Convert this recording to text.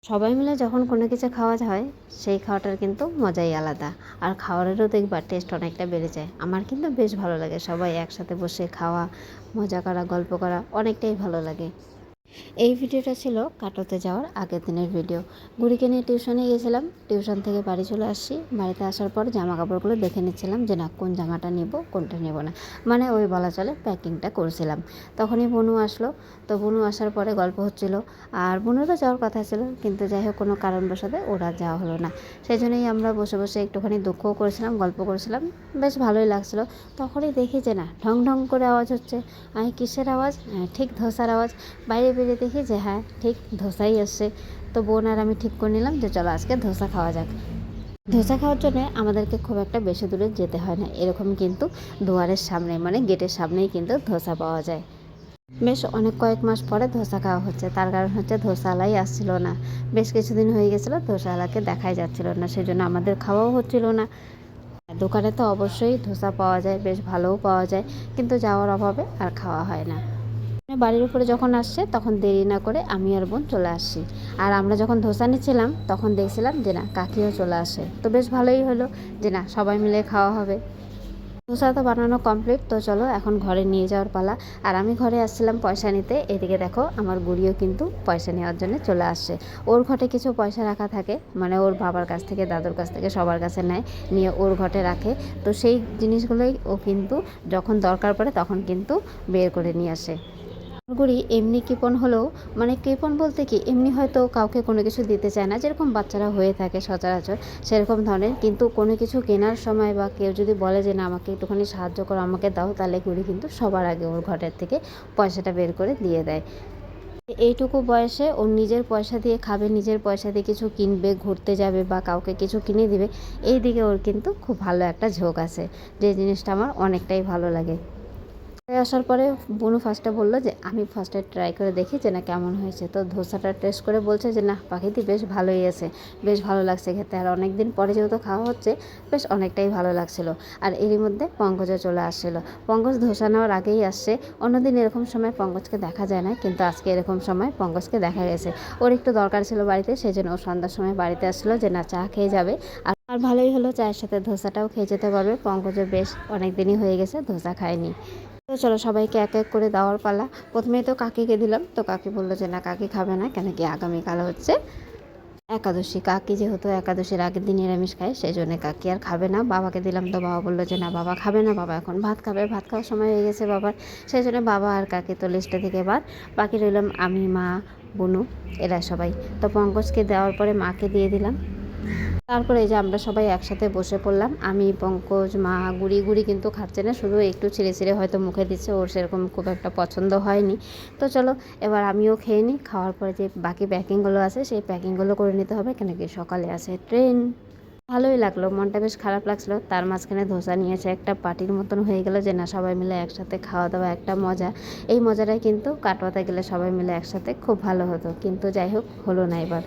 সবাই মিলে যখন কোনো কিছু খাওয়া হয় সেই খাওয়াটার কিন্তু মজাই আলাদা। আর খাওয়ারেরও দেখবা টেস্ট অনেকটা বেড়ে যায়। আমার কিন্তু বেশ ভালো লাগে সবাই একসাথে বসে খাওয়া, মজা করা, গল্প করা অনেকটাই ভালো লাগে। এই ভিডিওটা ছিল কাটোতে যাওয়ার আগের দিনের ভিডিও। গুড়িকে নিয়ে টিউশনে গিয়েছিলাম, টিউশন থেকে বাড়ি চলে আসছি। বাড়িতে আসার পর জামা কাপড়গুলো দেখে নিচ্ছিলাম যে না কোন জামাটা নেব কোনটা নেব না, মানে ওই বলা চলে প্যাকিংটা করছিলাম। তখনই বনু আসলো। তো বনু আসার পরে গল্প হচ্ছিল, আর বনুরও যাওয়ার কথা ছিল কিন্তু যাই হোক কোনো কারণবশত ওরা যাওয়া হলো না। সেই জন্যই আমরা বসে বসে একটুখানি দুঃখও করেছিলাম, গল্প করেছিলাম, বেশ ভালোই লাগছিলো। তখনই দেখি যে না ঢং ঢং করে আওয়াজ হচ্ছে। আমি কিসের আওয়াজ? ঠিক ধোসার আওয়াজ। বাইরে বেরিয়ে দেখি যে হ্যাঁ ঠিক ধোসাই আসছে। তো বোন আর আমি ঠিক করে নিলাম যে চলো আজকে ধোসা খাওয়া যাক। ধোসা খাওয়ার জন্য আমাদেরকে খুব একটা বেশি দূরে যেতে হয় না, এরকম কিন্তু দুয়ারের সামনে মানে গেটের সামনেই কিন্তু ধোসা পাওয়া যায়। বেশ অনেক কয়েক মাস পরে ধোসা খাওয়া হচ্ছে, তার কারণ হচ্ছে ধোসাওয়ালাই আসছিল না। বেশ কিছুদিন হয়ে গেছিলো ধোসাওয়ালাকে দেখাই যাচ্ছিল না, সেই জন্য আমাদের খাওয়াও হচ্ছিল না। দোকানে তো অবশ্যই ধোসা পাওয়া যায়, বেশ ভালোও পাওয়া যায়, কিন্তু যাওয়ার অভাবে আর খাওয়া হয় না। বাড়ির উপরে যখন আসছে তখন দেরি না করে আমি আর বোন চলে আসছি। আর আমরা যখন ধোসা নিচ্ছিলাম তখন দেখছিলাম যে না কাকিও চলে আসে। তো বেশ ভালোই হলো যে না সবাই মিলে খাওয়া হবে। ধোসা তো বানানো কমপ্লিট, তো চলো এখন ঘরে নিয়ে যাওয়ার পালা। আর আমি ঘরে আসছিলাম পয়সা নিতে, এদিকে দেখো আমার গুড়িও কিন্তু পয়সা নেওয়ার জন্য চলে আসছে। ওর ঘটে কিছু পয়সা রাখা থাকে, মানে ওর বাবার কাছ থেকে দাদুর কাছ থেকে সবার কাছে নেয়, নিয়ে ওর ঘটে রাখে। তো সেই জিনিসগুলোই ও কিন্তু যখন দরকার পড়ে তখন কিন্তু বের করে নিয়ে আসে। গুড়ি এমনি কৃপণ হলেও, মানে কৃপণ বলতে কি এমনি হয়তো কাউকে কোনো কিছু দিতে চায় না, যেরকম বাচ্চারা হয়ে থাকে সচরাচর সেরকম ধরনের। কিন্তু কোনো কিছু কেনার সময় বা কেউ যদি বলে যে না আমাকে একটুখানি সাহায্য করো আমাকে দাও, তাহলে গুড়ি কিন্তু সবার আগে ওর ঘরের থেকে পয়সাটা বের করে দিয়ে দেয়। এইটুকু বয়সে ওর নিজের পয়সা দিয়ে খাবে, নিজের পয়সা দিয়ে কিছু কিনবে, ঘুরতে যাবে বা কাউকে কিছু কিনে দিবে, এই দিকে ওর কিন্তু খুব ভালো একটা ঝোঁক আছে, যে জিনিসটা আমার অনেকটাই ভালো লাগে। আসার পরে বনু ফার্স্টে বললো যে আমি ফার্স্টে ট্রাই করে দেখি যে না কেমন হয়েছে। তো ধোসাটা টেস্ট করে বলছে যে না পাখিটি বেশ ভালোই আছে, বেশ ভালো লাগছে খেতে। আর অনেক দিন পরে যেহেতু খাওয়া হচ্ছে বেশ অনেকটাই ভালো লাগছিলো। আর এরই মধ্যে পঙ্কজও চলে আসছিলো। পঙ্কজ ধোসা নেওয়ার আগেই আসছে। অন্যদিন এরকম সময় পঙ্কজকে দেখা যায় না, কিন্তু আজকে এরকম সময় পঙ্কজকে দেখা গেছে। ওর একটু দরকার ছিল বাড়িতে, সেই জন্য ও সন্ধ্যার সময় বাড়িতে আসছিলো যে না চা খেয়ে যাবে। আর ভালোই হলো, চায়ের সাথে ধোসাটাও খেয়ে যেতে পারবে। পঙ্কজও বেশ অনেক দিনই হয়ে গেছে ধোসা খায়নি। তো চলো সবাইকে এক এক করে দেওয়ার পালা। প্রথমেই তো কাকিকে দিলাম, তো কাকি বললো যে না কাকি খাবে না, কেন কি আগামীকাল হচ্ছে একাদশী। কাকি যেহেতু একাদশীর আগের দিন নিরামিষ খায় সেই জন্য কাকি আর খাবে না। বাবাকে দিলাম, তো বাবা বললো যে না বাবা খাবে না, বাবা এখন ভাত খাবে, ভাত খাওয়ার সময় হয়ে গেছে বাবার। সেই জন্য বাবা আর কাকি তো লিস্টে থেকে বাদ, বাকি রইলাম আমি, মা, বনু, এরা সবাই। তো পঙ্কজকে দেওয়ার পরে মাকে দিয়ে দিলাম। তারপরে এই যে আমরা সবাই একসাথে বসে পড়লাম, আমি, পঙ্কজ, মা, গুড়ি। গুড়ি কিন্তু খাচ্ছে না, শুধু একটু ছিঁড়ে ছিঁড়ে হয়তো মুখে দিচ্ছে, ওর সেরকম খুব একটা পছন্দ হয়নি। তো চলো এবার আমিও খেয়ে নিই। খাওয়ার পরে যে বাকি প্যাকিংগুলো আছে সেই প্যাকিংগুলো করে নিতে হবে, কেন কি সকালে আছে ট্রেন। ভালোই লাগলো, মনটা বেশ খারাপ লাগছিলো। তার মাঝখানে ধোসা নিয়েছে, একটা পার্টির মতন হয়ে গেল যে না সবাই মিলে একসাথে খাওয়া দাওয়া একটা মজা। এই মজাটাই কিন্তু কাটোয়াতে গেলে সবাই মিলে একসাথে খুব ভালো হতো, কিন্তু যাই হোক হলো না এবার।